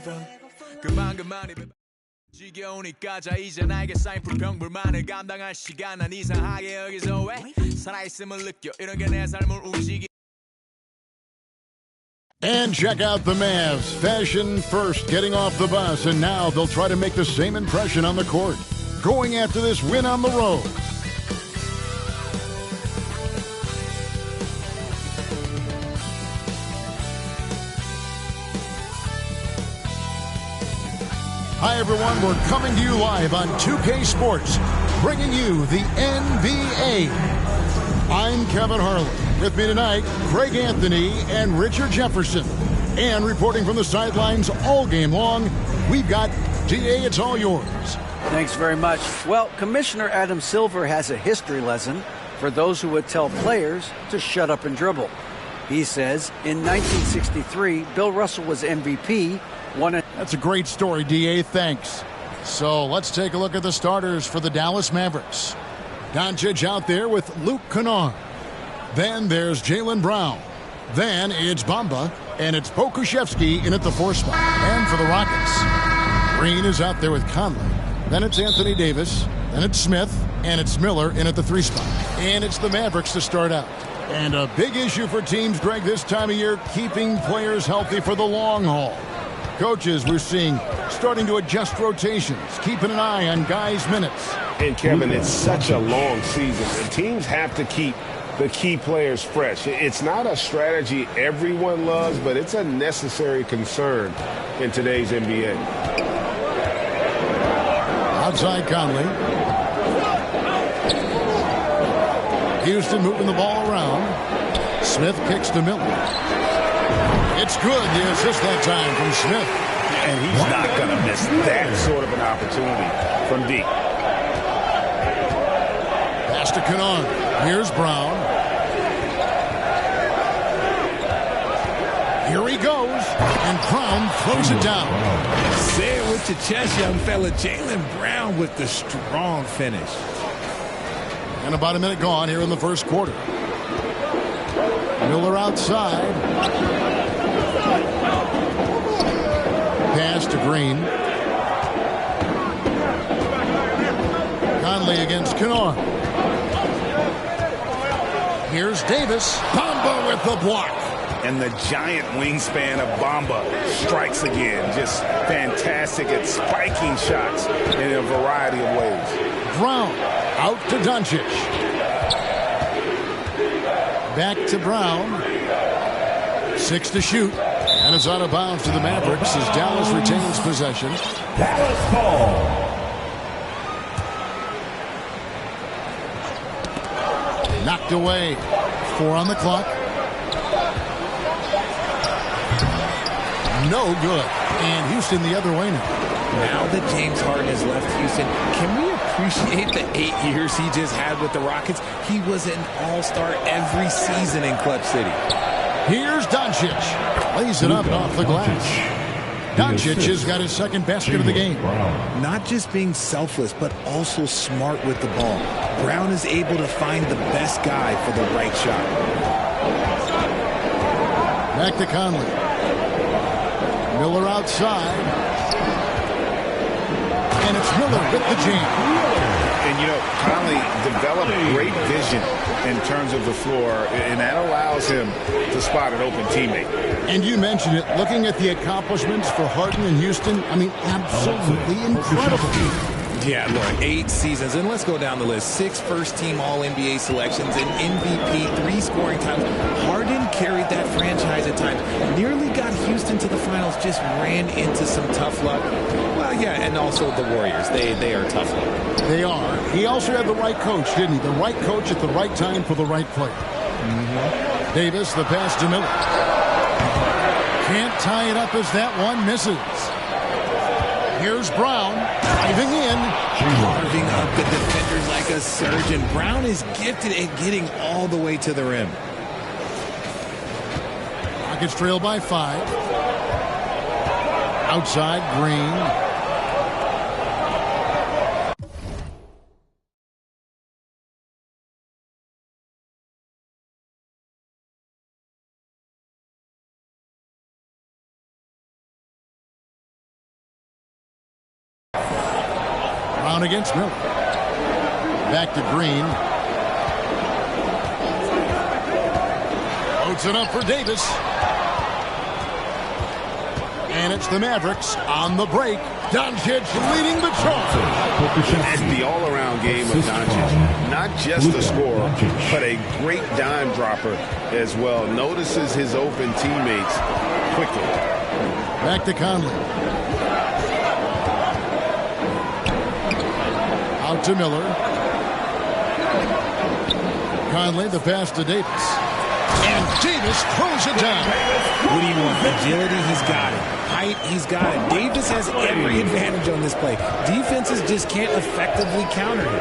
forever. 그만이 지겨우니까 자 이제 나에게 쌓인 불평불만을 감당할 시간 난 이상하게 여기서 왜 살아있음을 느껴 이런 게 내 삶을 움직이. And check out the Mavs. Fashion first, getting off the bus, and now they'll try to make the same impression on the court. Going after this win on the road. Hi, everyone. We're coming to you live on 2K Sports, bringing you the NBA. I'm Kevin Harlan. With me tonight, Greg Anthony and Richard Jefferson. And reporting from the sidelines all game long, we've got DA. It's all yours. Thanks very much. Well, Commissioner Adam Silver has a history lesson for those who would tell players to shut up and dribble. He says in 1963, Bill Russell was MVP. That's a great story, DA. Thanks. So let's take a look at the starters for the Dallas Mavericks. Doncic out there with Luke Kennard. Then there's Jaylen Brown. Then it's Bamba, and it's Pokusevski in at the 4 spot. And for the Rockets, Green is out there with Conley. Then it's Anthony Davis. Then it's Smith, and it's Miller in at the 3 spot. And it's the Mavericks to start out. And a big issue for teams, Greg, this time of year, keeping players healthy for the long haul. Coaches, we're seeing, starting to adjust rotations, keeping an eye on guys' minutes. And, Kevin, it's such a long season. And teams have to keep the key players fresh. It's not a strategy everyone loves, but it's a necessary concern in today's NBA. Outside Conley. Houston moving the ball around. Smith kicks to Miller. It's good, the assist that time from Smith. And he's not going to miss that sort of an opportunity from deep. Pass to Kennard. Here's Brown. Here he goes. And Brown throws it down. Say it with your chest, young fella. Jaylen Brown with the strong finish. And about a minute gone here in the first quarter. Miller outside. Pass to Green. Conley against Kennard. Here's Davis. Bamba with the block. And the giant wingspan of Bamba strikes again. Just fantastic at spiking shots in a variety of ways. Brown out to Doncic. Back to Brown. 6 to shoot. And it's out of bounds to the Mavericks as Dallas retains possession. Dallas ball. Knocked away. 4 on the clock. No good. And Houston the other way now. Now that James Harden has left Houston, can we appreciate the 8 years he just had with the Rockets? He was an all-star every season in Clutch City. Here's Doncic. Lays it up off the glass. Doncic has got his second basket of the game. Not just being selfless, but also smart with the ball. Brown is able to find the best guy for the right shot. Back to Conley. Miller outside. And it's Miller with the jam. And, you know, Conley developed great vision in terms of the floor, and that allows him to spot an open teammate. And you mentioned it, looking at the accomplishments for Harden in Houston, I mean, absolutely incredible. Yeah, look, 8 seasons, and let's go down the list. 6 first-team All-NBA selections, an MVP, 3 scoring titles. Harden carried that franchise at times. Nearly got Houston to the finals, just ran into some tough luck. Well, yeah, and also the Warriors. They are tough luck. They are. He also had the right coach, didn't he? The right coach at the right time for the right player. Davis, the pass to Miller. Can't tie it up as that one misses. Here's Brown, driving in. Carving up the defenders like a surgeon. Brown is gifted at getting all the way to the rim. Rockets trail by 5. Outside, Green. Brown against Miller. Back to Green. Loads it up for Davis. And it's the Mavericks on the break. Doncic leading the charge. And the all-around game of Doncic. Not just a scorer, but a great dime dropper as well. Notices his open teammates quickly. Back to Conley. Out to Miller. Conley, the pass to Davis. And Davis throws it down. What do you want? Agility, he's got it. Height, he's got it. Davis has every advantage on this play. Defenses just can't effectively counter him.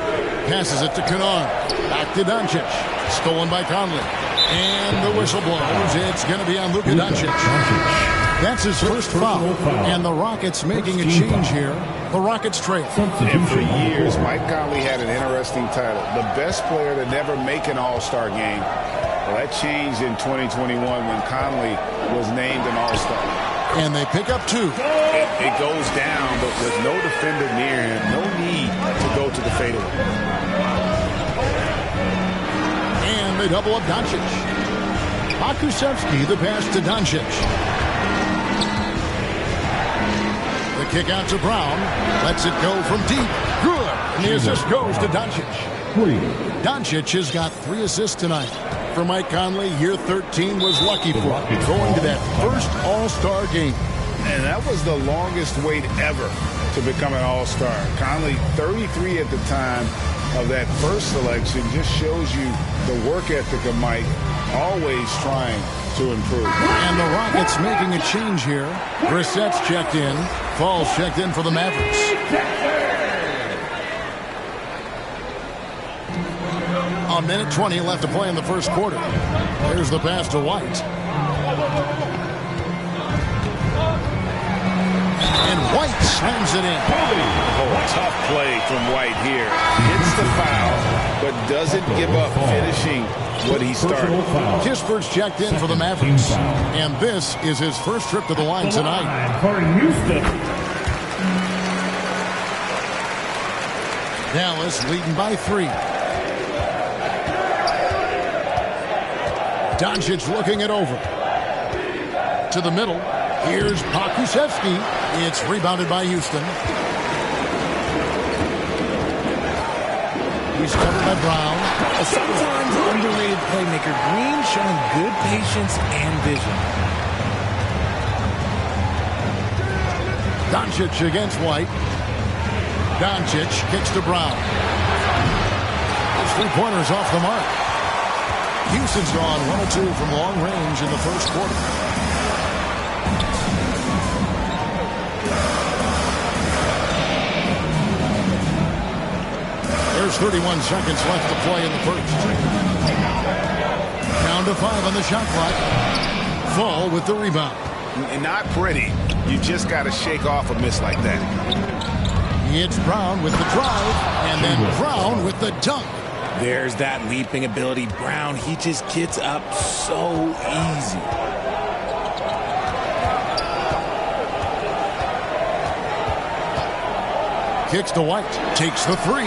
Passes it to Kennard. Back to Doncic. Stolen by Conley. And the whistle blows. It's going to be on Luka Doncic. That's his first foul. And the Rockets making a change here. The Rockets trail. And for years, Mike Conley had an interesting title. The best player to never make an All-Star game. Well, that changed in 2021 when Conley was named an All-Star. And they pick up 2. It goes down, but with no defender near him, no need to go to the fadeaway. And they double up Doncic. Pokusevski, the pass to Doncic. The kick out to Brown. Lets it go from deep. Good. And the assist goes to Doncic. Doncic has got 3 assists tonight. For Mike Conley, year 13 was lucky for him, going to that first All-Star game. And that was the longest wait ever to become an All-Star. Conley, 33 at the time of that first selection, just shows you the work ethic of Mike, always trying to improve. And the Rockets making a change here. Brissett's checked in. Falls checked in for the Mavericks. A minute 20 left to play in the first quarter. Here's the pass to White. And White slams it in. Oh, tough play from White here. Gets the foul, but doesn't give up finishing what he started. Kispert's checked in for the Mavericks. And this is his first trip to the line tonight. For Houston. Dallas leading by 3. Doncic looking it over. To the middle. Here's Pokusevski. It's rebounded by Houston. He's covered by Brown. A sometimes underrated playmaker. Green showing good patience and vision. Doncic against White. Doncic kicks to Brown. His 3-pointers off the mark. Houston's gone 1 of 2 from long range in the first quarter. There's 31 seconds left to play in the first. Down to 5 on the shot clock. Fall with the rebound. And not pretty. You just got to shake off a miss like that. It's Brown with the drive, and then Brown with the dunk. There's that leaping ability. Brown, he just gets up so easy. Kicks to White. Takes the 3.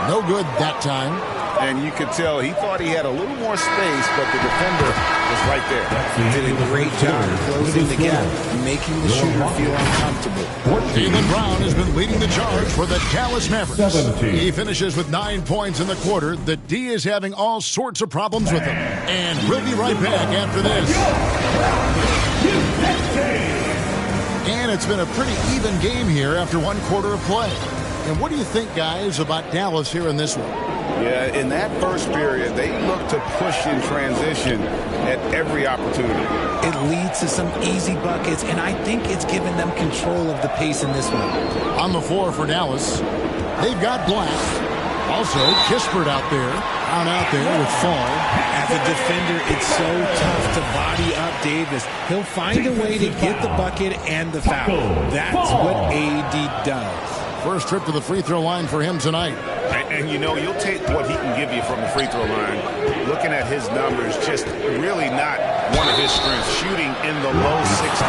No good that time. And you could tell he thought he had a little more space, but the defender was right there. Did a great job closing the gap, making the shooter feel uncomfortable. Jaylen Brown has been leading the charge for the Dallas Mavericks. 17. He finishes with 9 points in the quarter. The D is having all sorts of problems with him. And we'll be right back after this. And it's been a pretty even game here after 1 quarter of play. And what do you think, guys, about Dallas here in this one? Yeah, in that first period, they looked to push in transition at every opportunity. It leads to some easy buckets, and I think it's given them control of the pace in this one. On the floor for Dallas, they've got Black. Also, Kispert out there with Fall. As a defender, it's so tough to body up Davis. He'll find a way to get the bucket and the foul. That's what AD does. First trip to the free throw line for him tonight. And you know, you'll take what he can give you from the free throw line. Looking at his numbers, just really not one of his strengths. Shooting in the low 60s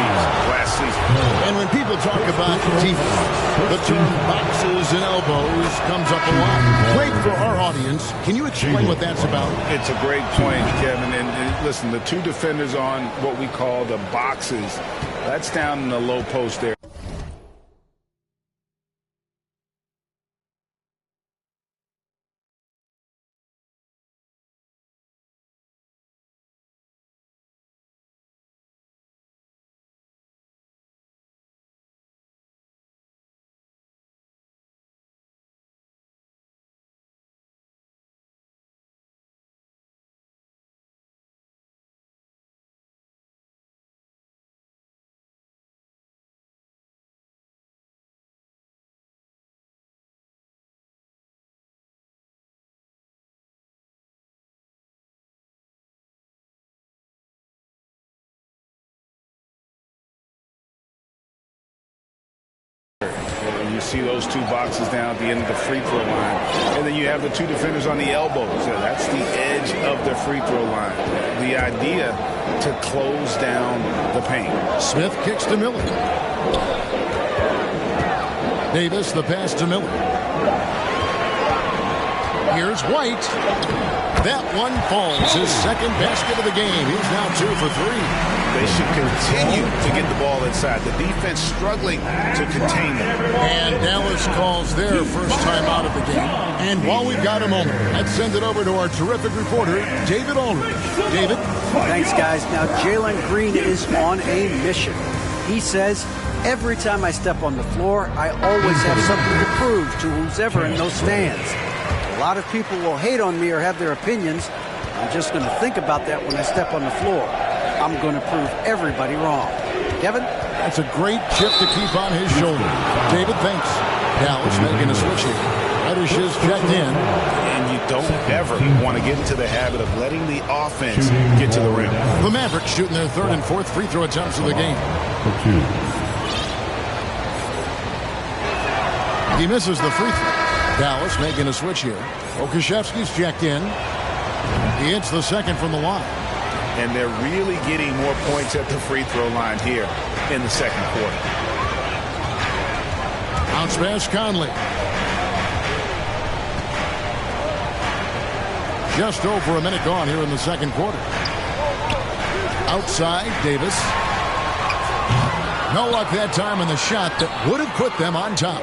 last season. And when people we'll talk about defense. The term boxes and elbows comes up a lot. Great for our audience. Can you explain what that's about? It's a great point, Kevin. And listen, the two defenders on what we call the boxes, that's down in the low post there. You see those two boxes down at the end of the free throw line. And then you have the two defenders on the elbows. That's the edge of the free throw line. The idea to close down the paint. Smith kicks to Miller. Davis, the pass to Miller. Here's White. That one falls. His second basket of the game. He's now 2 for 3. They should continue to get the ball inside. The defense struggling to contain them. And Dallas calls their first time out of the game. And while we've got a moment, let's send it over to our terrific reporter, David Aldridge. David? Thanks, guys. Now, Jalen Green is on a mission. He says, every time I step on the floor, I always have something to prove to who's ever in those stands. A lot of people will hate on me or have their opinions. I'm just going to think about that when I step on the floor. I'm going to prove everybody wrong. Kevin? That's a great chip to keep on his shoulder. David, thanks. Dallas making a switch here. Reddish is checked in. And you don't ever want to get into the habit of letting the offense get to the rim. The Mavericks shooting their third and fourth free throw attempts of the game. He misses the free throw. Dallas making a switch here. Okashevsky's checked in. He hits the second from the line. And they're really getting more points at the free throw line here in the second quarter. Bounce pass Conley. Just over a minute gone here in the second quarter. Outside, Davis. No luck that time on the shot that would have put them on top.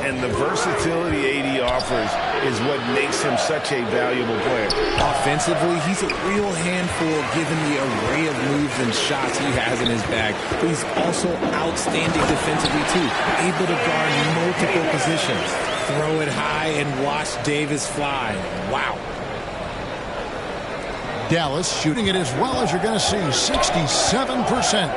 And the versatility AD offers is what makes him such a valuable player. Offensively, he's a real handful given the array of moves and shots he has in his bag. But he's also outstanding defensively, too. Able to guard multiple positions. Throw it high and watch Davis fly. Wow. Dallas shooting it as well as you're going to see, 67%.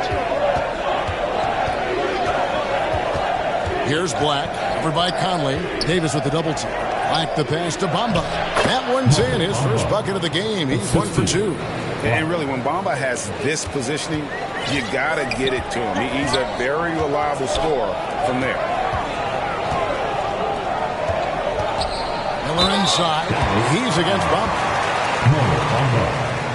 Here's Black, covered by Conley. Davis with the double team. Black the pass to Bamba. That one's in, his first bucket of the game. He's 1 for 2. And really, when Bamba has this positioning, you got to get it to him. He's a very reliable scorer from there. Miller inside. He's against Bamba.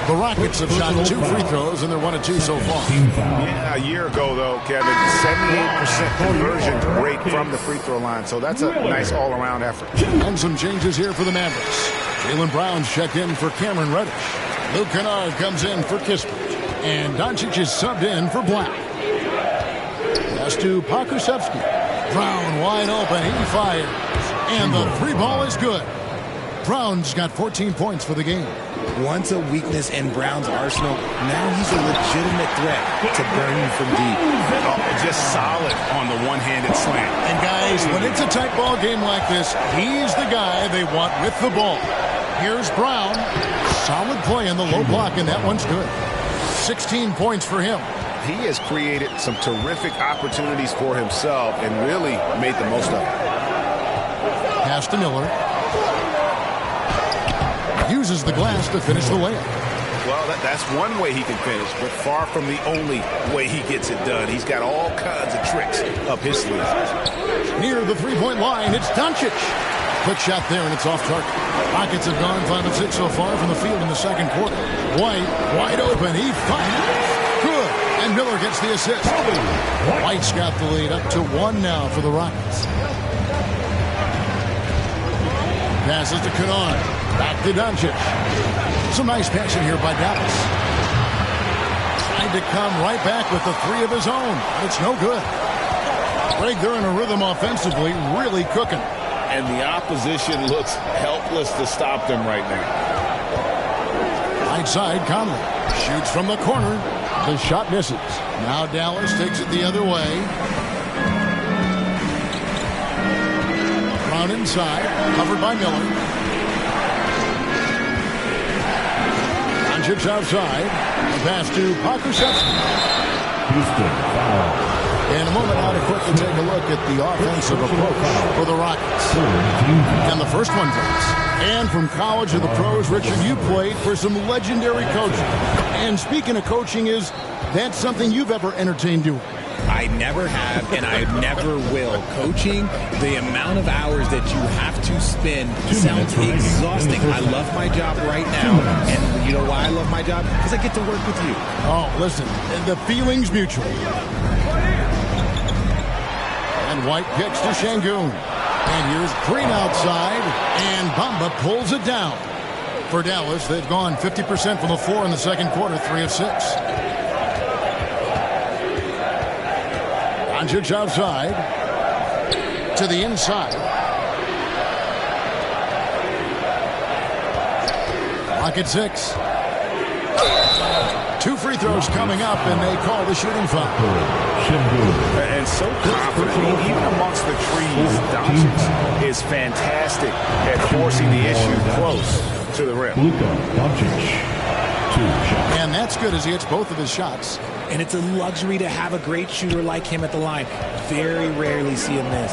The Rockets have shot 2 free throws, and they're 1 of 2 so far. Yeah, a year ago, though, Kevin, 78% conversion rate from the free throw line. So that's a nice all-around effort. And some changes here for the Mavericks. Jalen Brown's checked in for Cameron Reddish. Luke Kennard comes in for Kispert. And Doncic is subbed in for Black. Pass to Pokusevski. Brown wide open. He fires. And the 3 ball is good. Brown's got 14 points for the game. Once a weakness in Brown's arsenal, now he's a legitimate threat to burn from deep. Just solid on the one-handed slam. And guys, when it's a tight ball game like this, he's the guy they want with the ball. Here's Brown. Solid play in the low block, and that one's good. 16 points for him. He has created some terrific opportunities for himself and really made the most of it. Pass to Miller. Uses the glass to finish the layup. Well, that's one way he can finish, but far from the only way he gets it done. He's got all kinds of tricks up his sleeve. Near the three-point line, it's Doncic. Quick shot there, and it's off target. Rockets have gone 5 of 6 so far from the field in the second quarter. White, wide open. He fires. Good. And Miller gets the assist. White's got the lead up to 1 now for the Rockets. Passes to Kennard. Back to Doncic. Some nice passing here by Dallas. Trying to come right back with the 3 of his own. It's no good. Greg, they're in a rhythm offensively, really cooking. And the opposition looks helpless to stop them right now. Right side, Conley shoots from the corner. The shot misses. Now Dallas takes it the other way. Brown inside, covered by Miller. Doncic outside. A pass to Pokusevski. Houston foul. In a moment now to quickly take a look at the offensive approach for the Rockets. And the first one drops. And from college to the pros, Richard, you played for some legendary coaching. And speaking of coaching, is that something you've ever entertained doing? I never have, and I never will. Coaching, the amount of hours that you have to spend sounds exhausting. I love my job right now, and you know why I love my job? Because I get to work with you. Oh, listen, the feeling's mutual. And White kicks to Şengün. And here's Green outside, and Bamba pulls it down. For Dallas, they've gone 50% from the floor in the second quarter, 3 of 6. Doncic outside to the inside. Rocket 6. 2 free throws coming up, and they call the shooting foul. And so confident, even amongst the trees, Doncic is fantastic at forcing the issue close to the rim. And that's good as he hits both of his shots. And it's a luxury to have a great shooter like him at the line. Very rarely see him miss.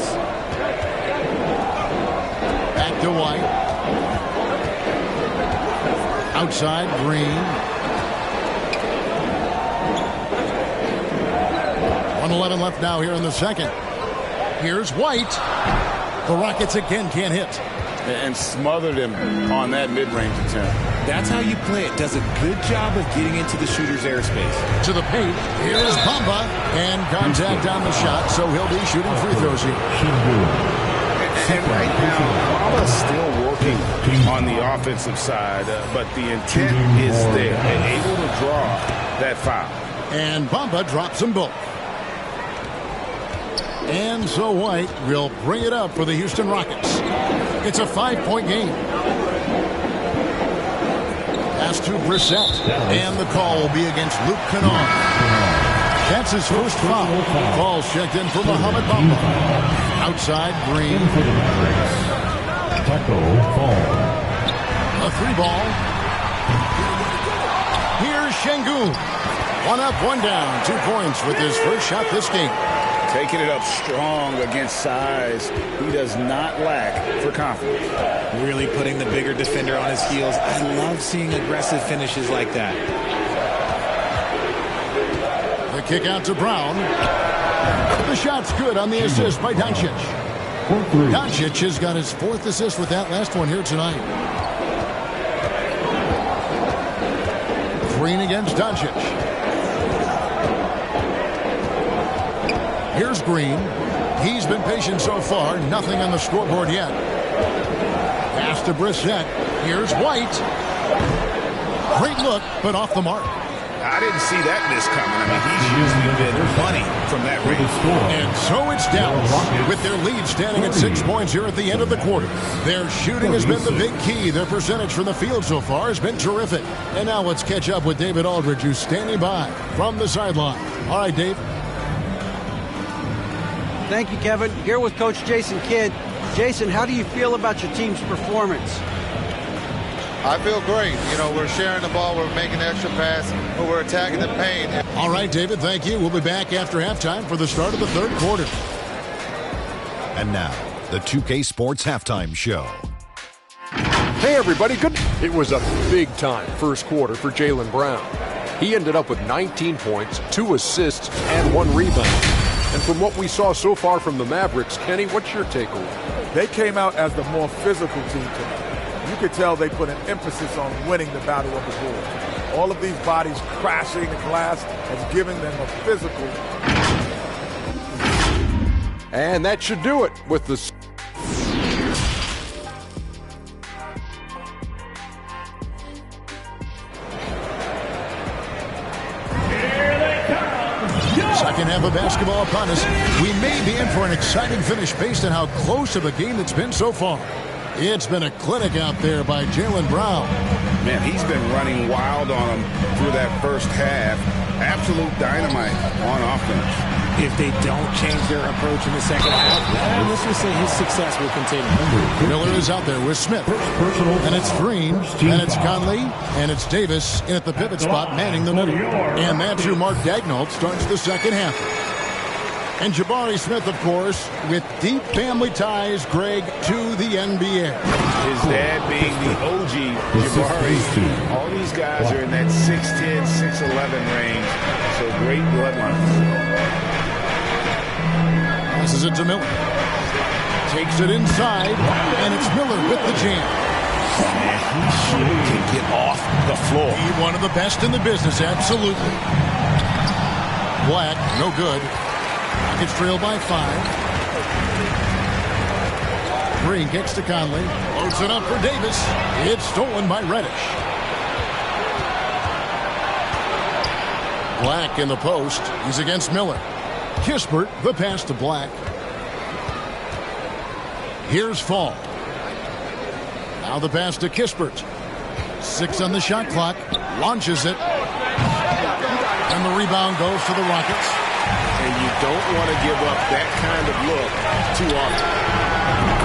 Back to White. Outside, Green. 1:11 left now here in the second. Here's White. The Rockets again can't hit. And smothered him on that mid-range attempt. That's how you play it. Does a good job of getting into the shooter's airspace. To the paint. Here's Bamba. And contact on the shot, so he'll be shooting free throws here. And right now, Bamba's still working on the offensive side, but the intent is there. And able to draw that foul. And Bamba drops them both. And so White will bring it up for the Houston Rockets. It's a 5-point game. Pass to Brissett. And the call will be against Luke Kennard. That's his first foul. Ball's checked in for Mohamed Bamba. Outside, Green. A 3-ball. Here's Şengün. 1 up, 1 down. 2 points with his first shot this game. Taking it up strong against size. He does not lack for confidence. Really putting the bigger defender on his heels. I love seeing aggressive finishes like that. The kick out to Brown. The shot's good on the assist by Doncic. Doncic has got his 4th assist with that last one here tonight. Green against Doncic. Here's Green. He's been patient so far. Nothing on the scoreboard yet. Pass to Brissett. Here's White. Great look, but off the mark. I didn't see that miss coming. I mean, he's usually been money from that range. And so it's Dallas with their lead standing at 6 points here at the end of the quarter. Their shooting has been the big key. Their percentage from the field so far has been terrific. And now let's catch up with David Aldridge, who's standing by from the sideline. All right, Dave. Thank you, Kevin. Here with Coach Jason Kidd. Jason, how do you feel about your team's performance? I feel great. You know, we're sharing the ball, we're making the extra pass, but we're attacking the paint. All right, David, thank you. We'll be back after halftime for the start of the third quarter. And now, the 2K Sports Halftime Show. Hey, everybody. Good. It was a big-time first quarter for Jaylen Brown. He ended up with 19 points, 2 assists, and 1 rebound. And from what we saw so far from the Mavericks, Kenny, what's your takeaway? They came out as the more physical team tonight. You could tell they put an emphasis on winning the battle of the boards. All of these bodies crashing the glass has given them a physical. And that should do it with the... Second half of basketball upon us. We may be in for an exciting finish based on how close of a game it's been so far. It's been a clinic out there by Jaylen Brown. Man, he's been running wild on him through that first half. Absolute dynamite on offense. If they don't change their approach in the second half, let's just say his success will continue. Miller is out there with Smith. And it's Green. And it's Conley. And it's Davis in at the pivot spot, manning the middle. And that's who Mark Daigneault starts the second half. And Jabari Smith, of course, with deep family ties, Greg, to the NBA. His dad being the OG Jabari. All these guys are in that 6'10", 6'11 range. So great bloodlines. Passes it to Miller. Takes it inside, and it's Miller with the jam. And he sure can get off the floor. He one of the best in the business, absolutely. Black, no good. Rockets trail by 5. Green kicks to Conley. Loads it up for Davis. It's stolen by Reddish. Black in the post. He's against Miller. Kispert, the pass to Black. Here's Fall. Now the pass to Kispert. 6 on the shot clock. Launches it. And the rebound goes to the Rockets. And you don't want to give up that kind of look too often.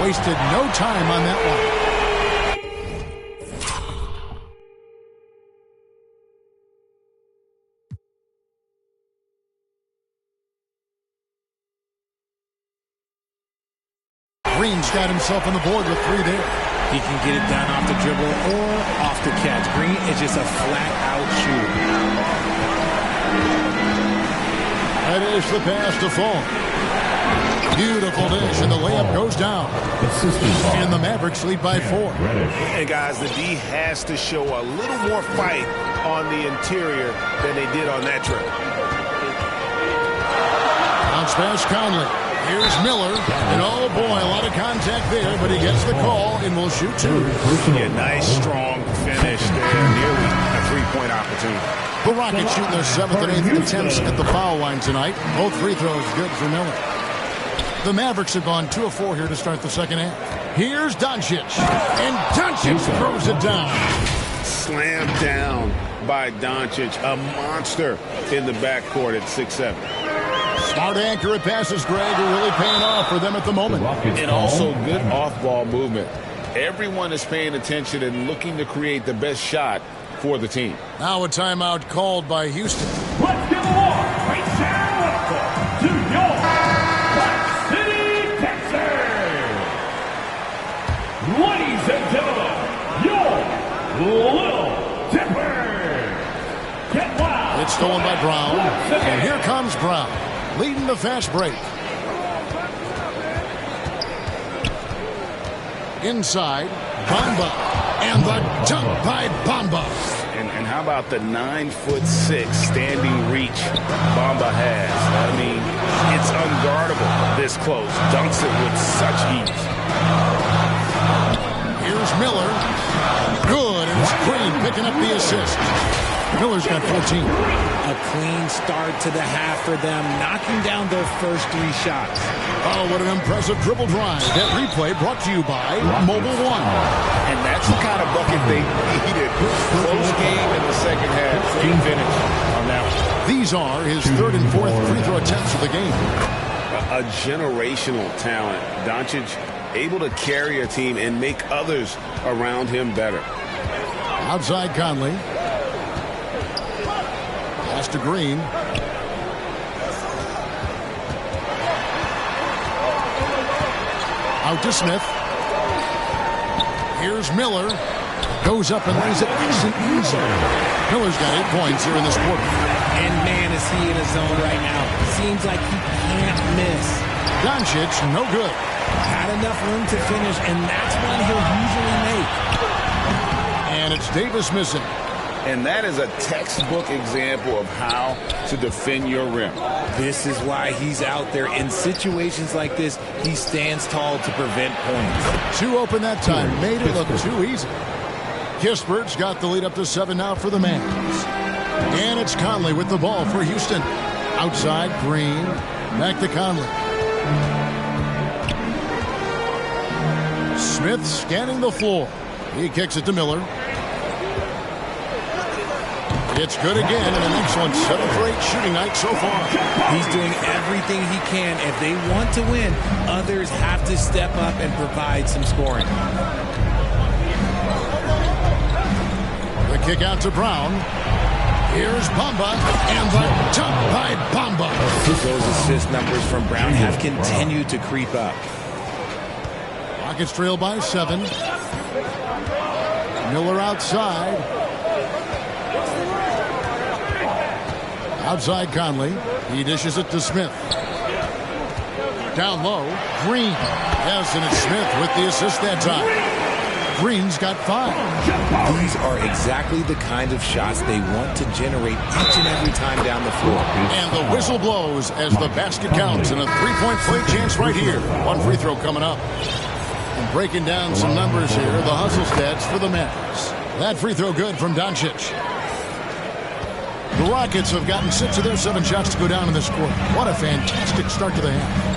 Wasted no time on that one. Green's got himself on the board with 3 there. He can get it down off the dribble or off the catch. Green is just a flat-out shooter. That is the pass to Fall. Beautiful dish, and the layup goes down. And the Mavericks lead by 4. And guys, the D has to show a little more fight on the interior than they did on that trip. Bounce pass Conley. Here's Miller, and oh boy, a lot of contact there, but he gets the call and will shoot 2. Yeah, nice, strong finish there, nearly a 3-point opportunity. The Rockets shooting their 7th and 8th attempts at the foul line tonight. Both free throws good for Miller. The Mavericks have gone 2 of 4 here to start the second half. Here's Doncic, and Doncic throws it down. Slammed down by Doncic, a monster in the backcourt at 6'7". Smart accurate passes, Greg, are really paying off for them at the moment. And also good off-ball movement. Everyone is paying attention and looking to create the best shot for the team. Now a timeout called by Houston. Let's give a warm great sound welcome to your Rock City, Texas. Ladies and gentlemen, your Little Tipper. Get wild. It's stolen by Brown, and here comes Brown, leading the fast break. Inside, Bamba, and the dunk by Bamba. And how about the 9'6" standing reach Bamba has? I mean, it's unguardable this close. Dunks it with such ease. Here's Miller. Good, and it's Green picking up the assist. Miller's got 14. A clean start to the half for them, knocking down their first 3 shots. Oh, what an impressive dribble drive. That replay brought to you by Mobile One. And that's the kind of bucket they needed. Close game in the second half. Great finish on that one. These are his 3rd and 4th free throw attempts of the game. A generational talent. Doncic able to carry a team and make others around him better. Outside Conley. Pass to Green. Out to Smith. Here's Miller. Goes up and lays it nice and easy. Miller's got 8 points here in this quarter. And man, is he in his zone right now. Seems like he can't miss. Doncic, no good. Had enough room to finish, and that's one he'll usually make. And it's Davis missing. And that is a textbook example of how to defend your rim. This is why he's out there. In situations like this, he stands tall to prevent points. 2 open that time. Made it look too easy. Kispert's got the lead up to 7 now for the Mavs. And it's Conley with the ball for Houston. Outside, Green. Back to Conley. Smith scanning the floor. He kicks it to Miller. It's good again, and an excellent 7 for 8 shooting night so far. He's doing everything he can. If they want to win, others have to step up and provide some scoring. The kick out to Brown. Here's Bamba, and the dunk by Bamba. Those assist numbers from Brown have continued to creep up. Rockets trail by 7. Miller outside. Outside Conley. He dishes it to Smith. Down low, Green. Yes, and it's Smith with the assist that time. Green's got 5. These are exactly the kind of shots they want to generate each and every time down the floor. And the whistle blows as the basket counts, and a 3-point play chance right here. 1 free throw coming up. And breaking down some numbers here, the hustle stats for the Mavericks. That free throw good from Doncic. The Rockets have gotten 6 of their 7 shots to go down in this quarter. What a fantastic start to the half.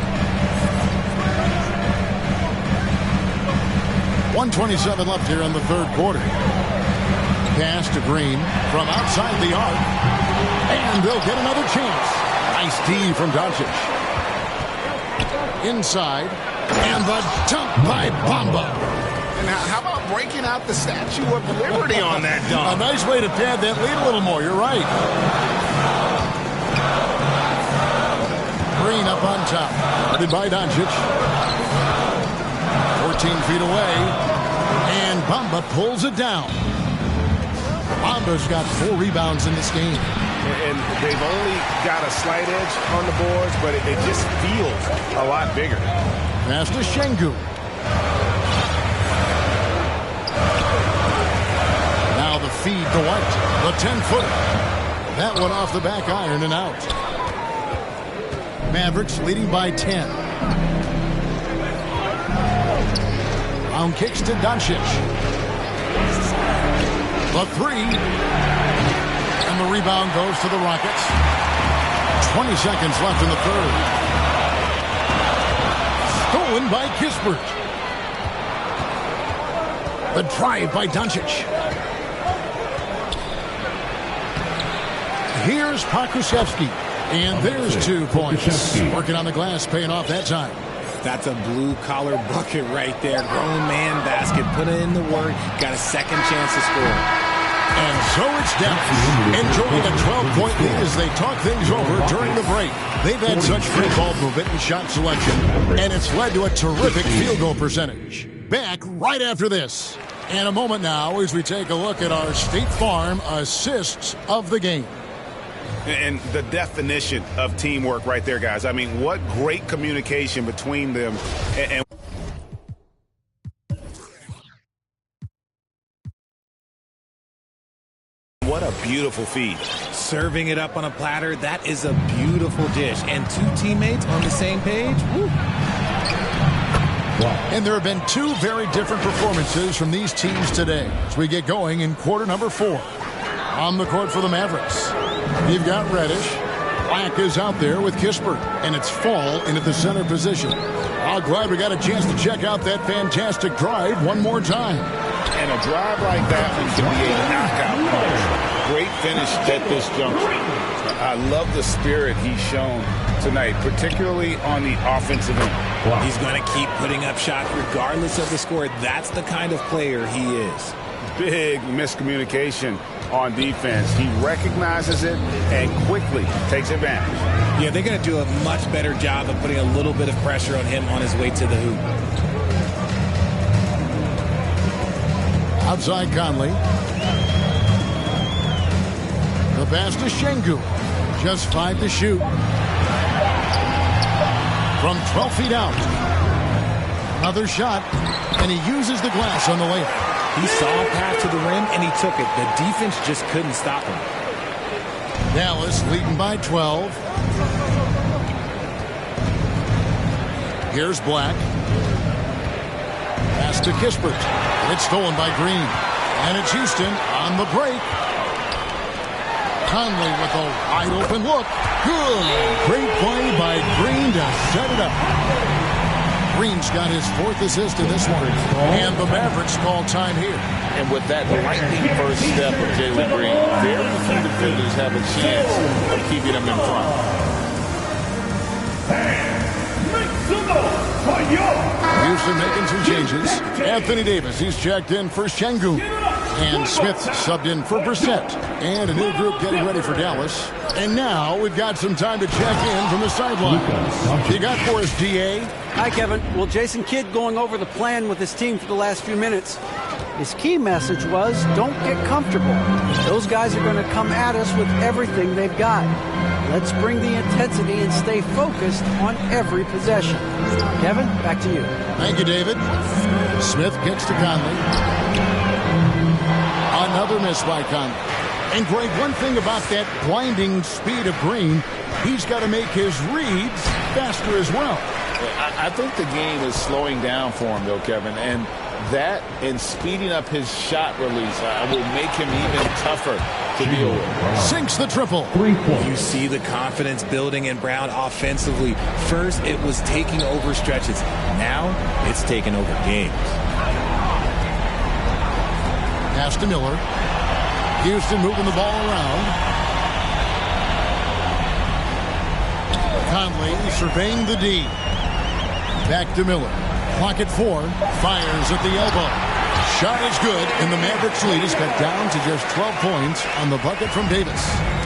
1:27 left here in the third quarter. Pass to Green from outside the arc. And they'll get another chance. Nice D from Doncic. Inside. And the dunk by Bamba. And how about breaking out the Statue of Liberty on that dunk? A nice way to pad that lead a little more. You're right. Green up on top. Guarded by Doncic. 14 feet away. And Bamba pulls it down. Bamba's got 4 rebounds in this game. And they've only got a slight edge on the boards, but it just feels a lot bigger. Pass to Şengün. Now the feed to White. The 10-footer. That one off the back iron and out. Mavericks leading by 10. Brown kicks to Doncic. The 3. And the rebound goes to the Rockets. 20 seconds left in the third. Stolen by Kispert. The drive by Doncic. Here's Pokusevski. And there's 2 points. Working on the glass, paying off that time. That's a blue-collar bucket right there. Grown man basket. Put in the work. Got a second chance to score. And so it's Dallas enjoying a 12-point lead as they talk things over during the break. They've had such great ball movement and shot selection, and it's led to a terrific field goal percentage. Back right after this. And a moment now as we take a look at our State Farm assists of the game. And the definition of teamwork right there, guys. I mean, what great communication between them. And what a beautiful feed. Serving it up on a platter, that is a beautiful dish. And 2 teammates on the same page. Woo. And there have been 2 very different performances from these teams today as we get going in quarter number 4. On the court for the Mavericks, you've got Reddish. Black is out there with Kispert, and it's Fall into the center position. I'm glad we got a chance to check out that fantastic drive one more time. And a drive like that one can be a knockout punch. Great finish at this juncture. I love the spirit he's shown tonight, particularly on the offensive end. He's going to keep putting up shots regardless of the score. That's the kind of player he is. Big miscommunication on defense. He recognizes it and quickly takes advantage. Yeah, they're going to do a much better job of putting a little bit of pressure on him on his way to the hoop. Outside Conley. The pass to Şengün. Just 5 to shoot. From 12 feet out. Another shot, and he uses the glass on the layup. He saw a path to the rim, and he took it. The defense just couldn't stop him. Dallas leading by 12. Here's Black. Pass to Kispert. It's stolen by Green. And it's Houston on the break. Conley with a wide open look. Good. Great play by Green to set it up. Green's got his 4th assist in this one. And the Mavericks call time here. And with that lightning first step of Jalen Green, very few defenders have a chance of keeping him in front. Houston making some changes. Anthony Davis, he's checked in for Şengün. And Smith subbed in for Brissett. And a new group getting ready for Dallas. And now we've got some time to check in from the sideline. You got for us, D.A.? Hi, Kevin. Well, Jason Kidd going over the plan with his team for the last few minutes. His key message was, don't get comfortable. Those guys are going to come at us with everything they've got. Let's bring the intensity and stay focused on every possession. Kevin, back to you. Thank you, David. Smith kicks to Conley. Another miss by Conley. And Greg, one thing about that blinding speed of Green, he's got to make his reads faster as well. I think the game is slowing down for him, though, Kevin. And that and speeding up his shot release will make him even tougher to deal with. Sinks the triple. You see the confidence building in Brown offensively. First, it was taking over stretches. Now, it's taking over games. Pass to Miller. Houston moving the ball around. Conley surveying the D. Back to Miller. Clock at 4. Fires at the elbow. Shot is good, and the Mavericks lead is cut down to just 12 points on the bucket from Davis.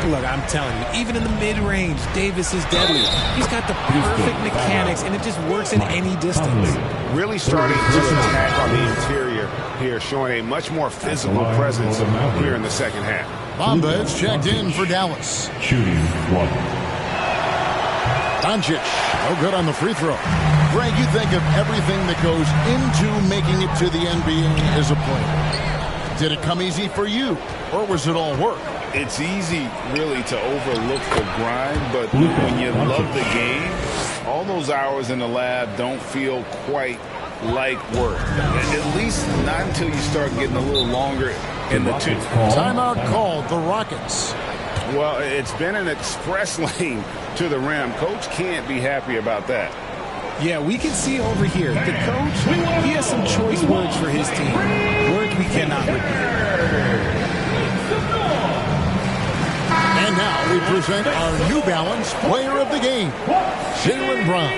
Look, I'm telling you, even in the mid-range, Davis is deadly. He's got the perfect mechanics, and it just works in any distance. Really starting to attack on the interior here, showing a much more physical presence here in the second half. Bamba is checked in for Dallas. Shooting 1. Doncic, no good on the free throw. Greg, you think of everything that goes into making it to the NBA as a player. Did it come easy for you, or was it all work? It's easy, really, to overlook the grind, but when you love the game, all those hours in the lab don't feel quite like work. At least not until you start getting a little longer in the tooth. Timeout called the Rockets. Well, it's been an express lane to the rim. Coach can't be happy about that. Yeah, we can see over here. The coach, he has some choice words for his team. Words we cannot repeat. And now we present our New Balance player of the game, Jaylen Brown.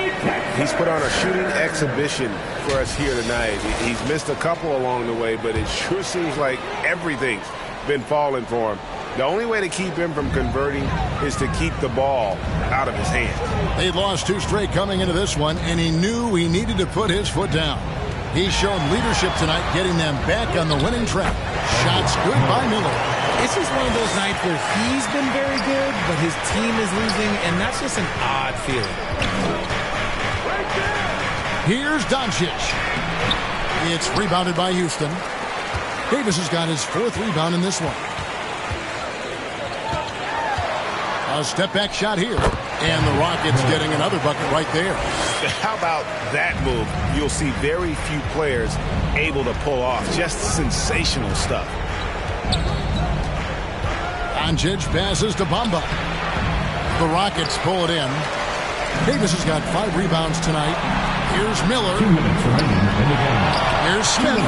He's put on a shooting exhibition for us here tonight. He's missed a couple along the way, but it sure seems like everything's been falling for him. The only way to keep him from converting is to keep the ball out of his hand. They lost 2 straight coming into this one, and he knew he needed to put his foot down. He's shown leadership tonight, getting them back on the winning track. Shots good by Miller. It's just one of those nights where he's been very good, but his team is losing, and that's just an odd feeling. Here's Doncic. It's rebounded by Houston. Davis has got his 4th rebound in this one. A step-back shot here. And the Rockets getting another bucket right there. How about that move? You'll see very few players able to pull off. Just sensational stuff. Doncic passes to Bamba. The Rockets pull it in. Davis has got 5 rebounds tonight. Here's Miller. 2 minutes remaining in the game. Here's Smith.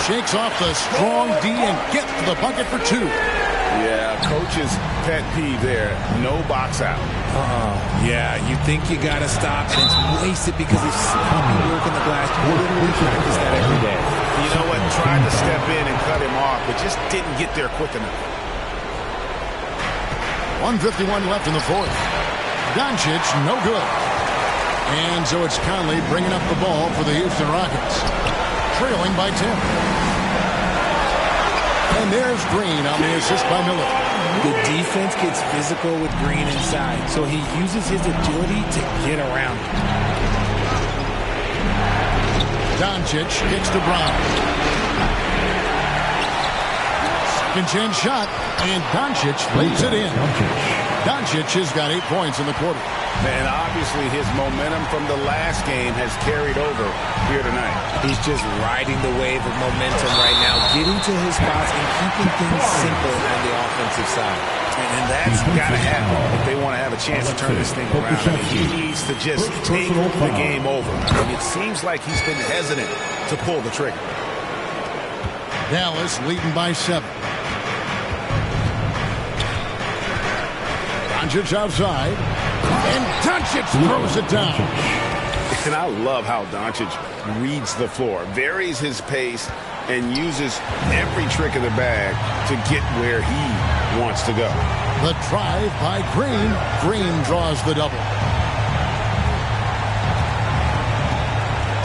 Shakes off the strong D and gets to the bucket for 2. Yeah, coach's pet peeve there. No box out. Yeah, you think you got to stop, and it's wasted because of sloppy work in the glass. You literally practice that every day. You know what? Tried to step in and cut him off, but just didn't get there quick enough. 1:51 left in the 4th. Doncic, no good. And so it's Conley bringing up the ball for the Houston Rockets. Trailing by 10. And there's Green on the assist by Miller. The defense gets physical with Green inside, so he uses his agility to get around it. Doncic kicks to Brown. Second chance shot, and Doncic lays it in. Doncic has got 8 points in the quarter. And obviously his momentum from the last game has carried over here tonight. He's just riding the wave of momentum right now, getting to his spots and keeping things simple on the offensive side. And that's got to happen if they want to have a chance to turn this thing around. I mean, he needs to just take the game over. I mean, it seems like he's been hesitant to pull the trigger. Dallas leading by 7. Doncic outside, and Doncic throws it down. And I love how Doncic reads the floor, varies his pace, and uses every trick of the bag to get where he wants to go. The drive by Green. Green draws the double.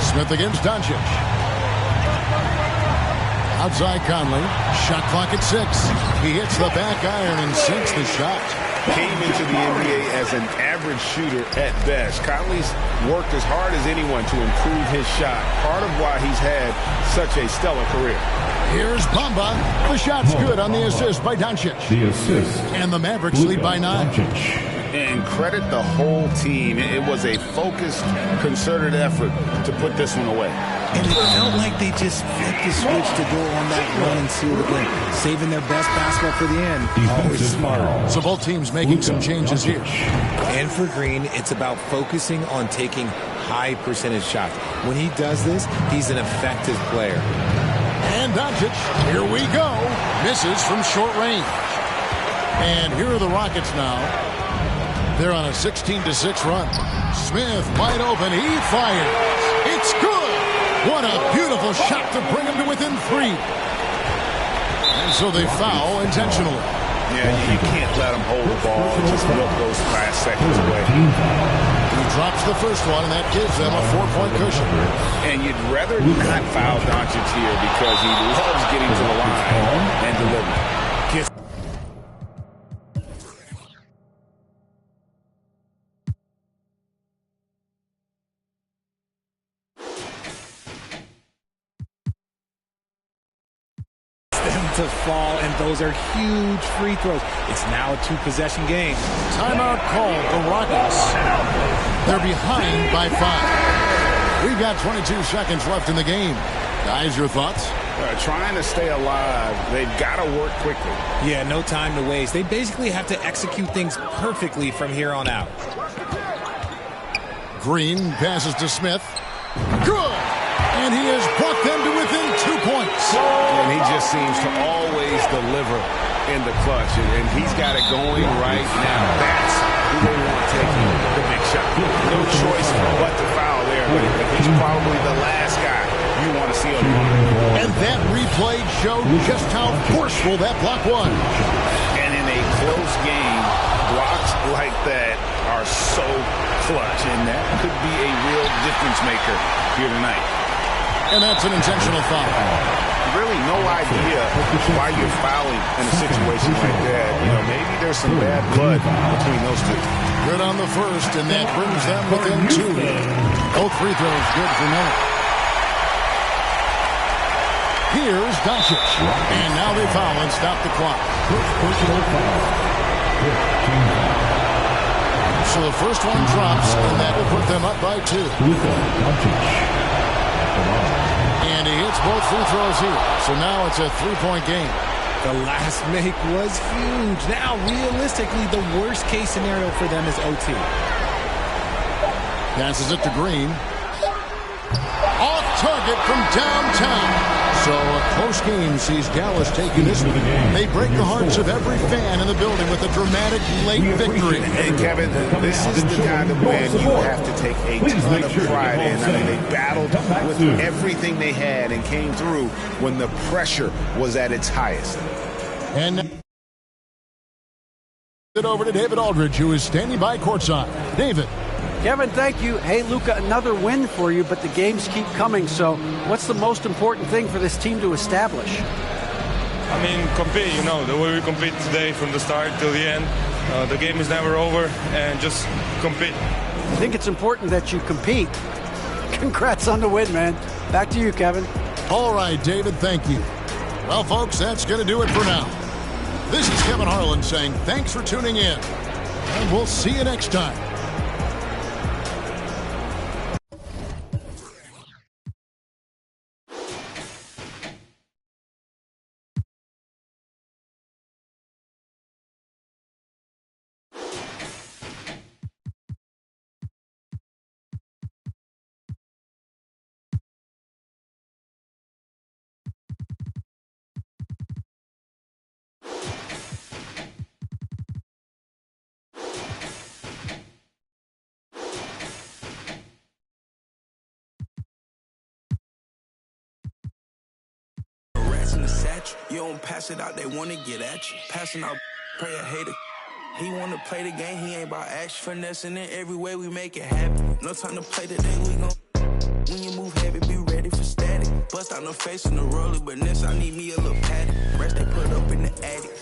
Smith against Doncic. Outside Conley. Shot clock at 6. He hits the back iron and sinks the shot. Came into the NBA as an average shooter at best. Conley's worked as hard as anyone to improve his shot. Part of why he's had such a stellar career. Here's Bamba. The shot's good on the assist by Doncic. The assist. And the Mavericks lead by 9. And credit the whole team. It was a focused, concerted effort to put this one away. And it felt like they just flipped the switch to go on that run and seal the game, saving their best basketball for the end. Always smart. So both teams making some changes here. And for Green, it's about focusing on taking high percentage shots. When he does this, he's an effective player. And Doncic, here we go. Misses from short range. And here are the Rockets now. They're on a 16-6 run. Smith wide open. He fires. It's good. What a beautiful shot to bring him to within 3. And so they foul intentionally. Yeah, you can't let him hold the ball and just milk those last seconds away. He drops the first one, and that gives them a 4-point cushion. And you'd rather not foul Doncic here because he loves getting to the line and delivering. To fall, and those are huge free throws. It's now a 2-possession game. Timeout called. The Rockets. They're behind by 5. We've got 22 seconds left in the game. Guys, your thoughts? Trying to stay alive, they've got to work quickly. Yeah, no time to waste. They basically have to execute things perfectly from here on out. Green passes to Smith. Good! And he has brought them to within 2 points. And he just seems to always deliver in the clutch. And he's got it going right now. That's who they want taking the big shot. No choice but to foul there. But he's probably the last guy you want to see on the line. And that replay showed just how forceful that block was. And in a close game, blocks like that are so clutch. And that could be a real difference maker here tonight. And that's an intentional foul. Really no idea why you're fouling in a situation like that. You know, maybe there's some bad blood between those two. Good on the first, and that brings them within 2. Both free throws good for Miller. Here's Doncic. And now they foul and stop the clock. So the first one drops, and that will put them up by 2. And he hits both free throws here. So now it's a 3-point game. The last make was huge. Now, realistically, the worst-case scenario for them is OT. Passes it to Green. Off target from downtown. So a close game sees Dallas taking this one. They break the hearts of every fan in the building with a dramatic late victory. And Kevin, this is the kind of win you have to take a ton of pride in. I mean, they battled with everything they had and came through when the pressure was at its highest. And it over to David Aldridge, who is standing by courtside. David. Kevin, thank you. Hey, Luka, another win for you, but the games keep coming. So what's the most important thing for this team to establish? I mean, compete, you know, the way we compete today from the start till the end. The game is never over, and just compete. I think it's important that you compete. Congrats on the win, man. Back to you, Kevin. All right, David, thank you. Well, folks, that's going to do it for now. This is Kevin Harlan saying thanks for tuning in, and we'll see you next time. In the satchel. You don't pass it out, they wanna get at you. Passing out, pray a hater. He wanna play the game, he ain't about action. Finessing it every way we make it happen. No time to play today, we gon' when you move heavy, be ready for static. Bust out no face in the roller, but this I need me a little paddock. Rest they put up in the attic.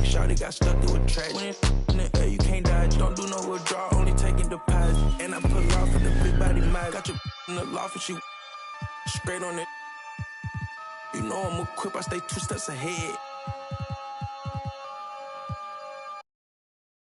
Shawty got stuck through a tragedy. In the air, you can't dodge. Don't do no withdrawal, only taking deposit. And I pull off with the big body mag. Got your in the loft and she straight on it. You know I'm equipped, I stay 2 steps ahead.